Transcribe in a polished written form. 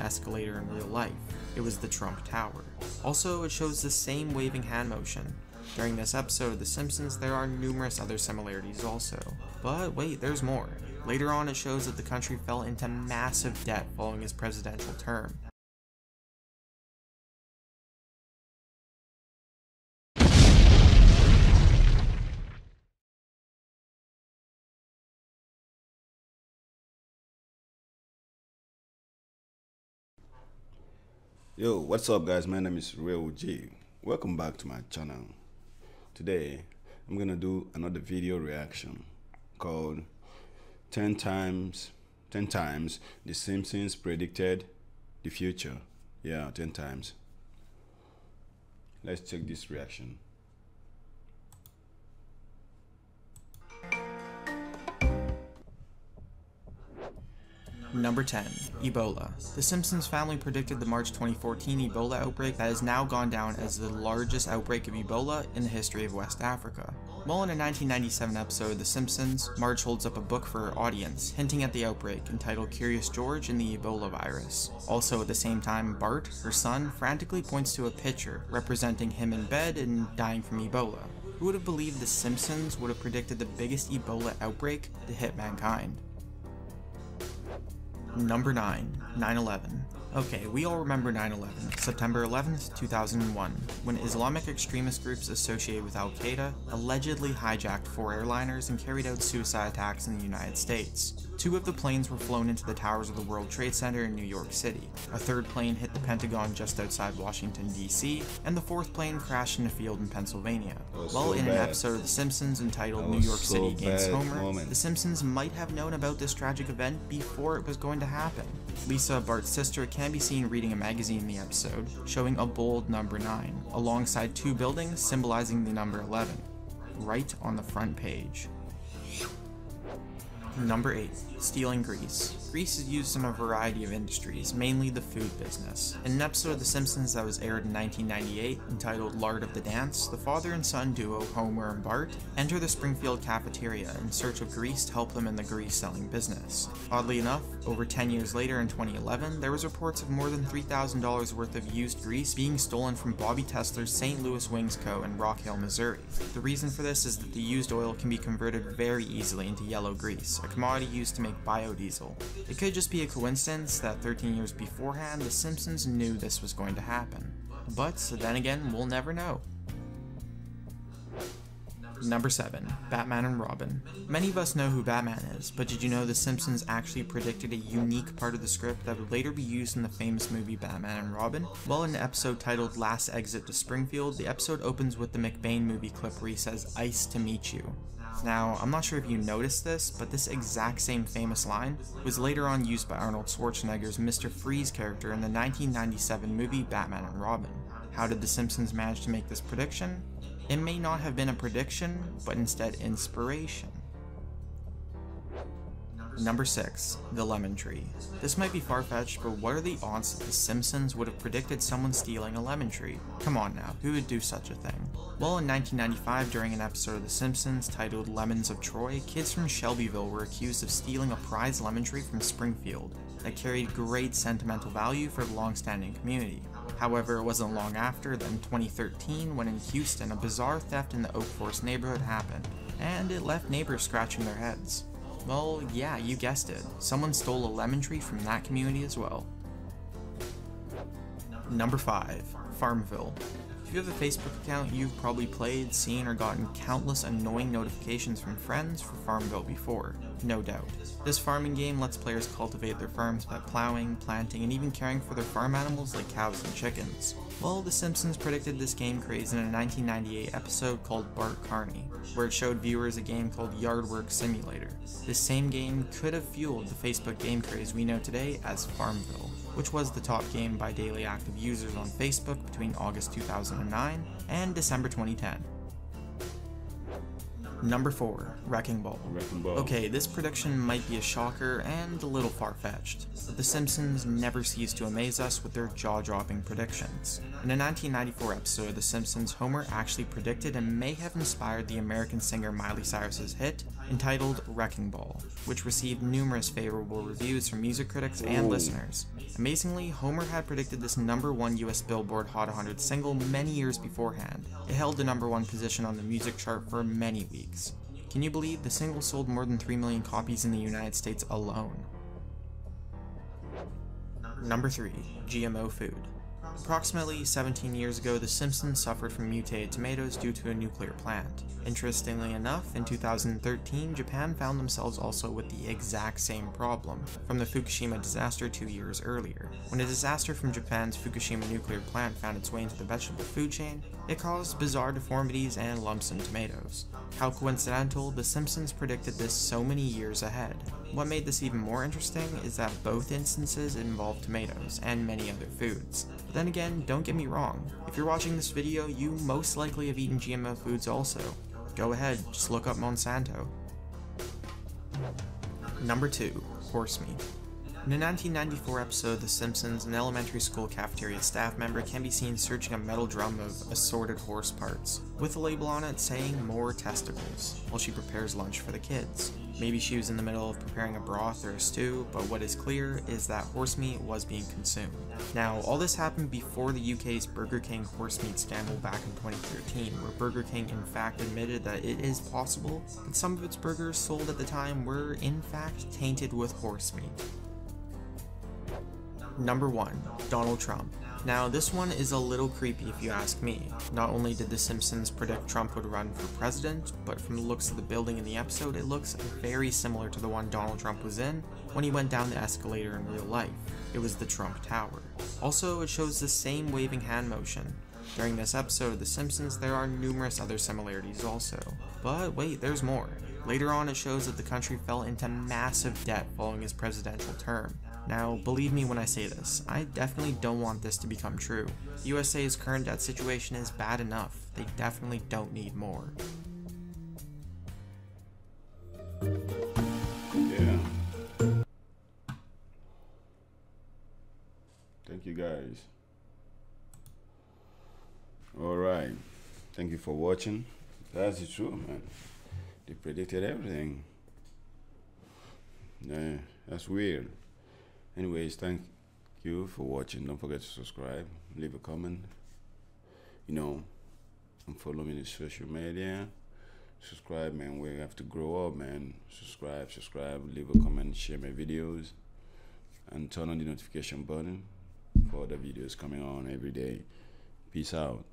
escalator in real life. It was the Trump Tower. Also, it shows the same waving hand motion. During this episode of The Simpsons, there are numerous other similarities also. But wait, there's more. Later on, it shows that the country fell into massive debt following his presidential term. Yo, what's up guys? My name is RealGee. Welcome back to my channel. Today, I'm gonna do another video reaction called 10 times The Simpsons predicted the future. Yeah, 10 times. Let's check this reaction. Number 10. Ebola. The Simpsons family predicted the March 2014 Ebola outbreak that has now gone down as the largest outbreak of Ebola in the history of West Africa. While in a 1997 episode of The Simpsons, Marge holds up a book for her audience, hinting at the outbreak entitled Curious George and the Ebola virus. Also at the same time, Bart, her son, frantically points to a picture representing him in bed and dying from Ebola. Who would have believed The Simpsons would have predicted the biggest Ebola outbreak to hit mankind? Number 9. 9/11. Okay, we all remember 9/11, September 11th, 2001, when Islamic extremist groups associated with Al-Qaeda allegedly hijacked 4 airliners and carried out suicide attacks in the United States. 2 of the planes were flown into the towers of the World Trade Center in New York City. A 3rd plane hit the Pentagon just outside Washington, D.C., and the 4th plane crashed in a field in Pennsylvania. Well, in an episode of The Simpsons entitled New York City Gains Homer, The Simpsons might have known about this tragic event before it was going to happen. Lisa, Bart's sister, can be seen reading a magazine in the episode, showing a bold number 9, alongside 2 buildings symbolizing the number 11, right on the front page. Number 8. Stealing grease. Grease is used in a variety of industries, mainly the food business. In an episode of The Simpsons that was aired in 1998, entitled Lard of the Dance, the father and son duo, Homer and Bart, enter the Springfield cafeteria in search of grease to help them in the grease-selling business. Oddly enough, over 10 years later in 2011, there was reports of more than $3,000 worth of used grease being stolen from Bobby Tessler's St. Louis Wings Co. in Rock Hill, Missouri. The reason for this is that the used oil can be converted very easily into yellow grease, a commodity used to make biodiesel. It could just be a coincidence that 13 years beforehand, The Simpsons knew this was going to happen. But then again, we'll never know. Number 7. Batman and Robin. Many of us know who Batman is, but did you know The Simpsons actually predicted a unique part of the script that would later be used in the famous movie Batman and Robin? Well, in an episode titled Last Exit to Springfield, the episode opens with the McBain movie clip where he says, "Ice to meet you." Now, I'm not sure if you noticed this, but this exact same famous line was later on used by Arnold Schwarzenegger's Mr. Freeze character in the 1997 movie Batman and Robin. How did The Simpsons manage to make this prediction? It may not have been a prediction, but instead inspiration. Number 6. The Lemon Tree. This might be far-fetched, but what are the odds that The Simpsons would have predicted someone stealing a lemon tree? Come on now, who would do such a thing? Well, in 1995, during an episode of The Simpsons titled Lemons of Troy, kids from Shelbyville were accused of stealing a prized lemon tree from Springfield that carried great sentimental value for the long-standing community. However, it wasn't long after that in 2013 when in Houston a bizarre theft in the Oak Forest neighborhood happened, and it left neighbors scratching their heads. Well, yeah, you guessed it. Someone stole a lemon tree from that community as well. Number 5. Farmville. If you have a Facebook account, you've probably played, seen, or gotten countless annoying notifications from friends for Farmville before, no doubt. This farming game lets players cultivate their farms by plowing, planting, and even caring for their farm animals like cows and chickens. Well, The Simpsons predicted this game craze in a 1998 episode called Bart Carney, where it showed viewers a game called Yard Work Simulator. This same game could have fueled the Facebook game craze we know today as Farmville, which was the top game by daily active users on Facebook between August 2009 and December 2010. Number 4. Wrecking Ball. Okay, this prediction might be a shocker and a little far-fetched, but The Simpsons never cease to amaze us with their jaw-dropping predictions. In a 1994 episode of The Simpsons, Homer actually predicted and may have inspired the American singer Miley Cyrus's hit, entitled Wrecking Ball, which received numerous favorable reviews from music critics and listeners. Amazingly, Homer had predicted this #1 US Billboard Hot 100 single many years beforehand. It held the #1 position on the music chart for many weeks. Can you believe the single sold more than 3 million copies in the United States alone? Number 3. GMO Food. Approximately 17 years ago, the Simpsons suffered from mutated tomatoes due to a nuclear plant. Interestingly enough, in 2013, Japan found themselves also with the exact same problem from the Fukushima disaster 2 years earlier. When a disaster from Japan's Fukushima nuclear plant found its way into the vegetable food chain, it caused bizarre deformities and lumps in tomatoes. How coincidental, the Simpsons predicted this so many years ahead. What made this even more interesting is that both instances involved tomatoes and many other foods. But then again, don't get me wrong, if you're watching this video, you most likely have eaten GMO foods also. Go ahead, just look up Monsanto. Number 2. Horse meat. In a 1994 episode of The Simpsons, an elementary school cafeteria staff member can be seen searching a metal drum of assorted horse parts, with a label on it saying "more testicles," while she prepares lunch for the kids. Maybe she was in the middle of preparing a broth or a stew, but what is clear is that horse meat was being consumed. Now, all this happened before the UK's Burger King horse meat scandal back in 2013, where Burger King in fact admitted that it is possible that some of its burgers sold at the time were in fact tainted with horse meat. Number 1. Donald Trump. Now, this one is a little creepy if you ask me. Not only did The Simpsons predict Trump would run for president, but from the looks of the building in the episode, it looks very similar to the one Donald Trump was in when he went down the escalator in real life. It was the Trump Tower. Also, it shows the same waving hand motion. During this episode of The Simpsons, there are numerous other similarities also. But wait, there's more. Later on, it shows that the country fell into massive debt following his presidential term. Now, believe me when I say this, I definitely don't want this to become true. The USA's current debt situation is bad enough. They definitely don't need more. Yeah. Thank you guys. Alright. Thank you for watching. That's the truth, man. They predicted everything. Yeah, that's weird. Anyways, thank you for watching. Don't forget to subscribe, leave a comment, and follow me on social media. Subscribe, man. We have to grow up, man. Subscribe, leave a comment, share my videos, and turn on the notification button for other videos coming on every day. Peace out.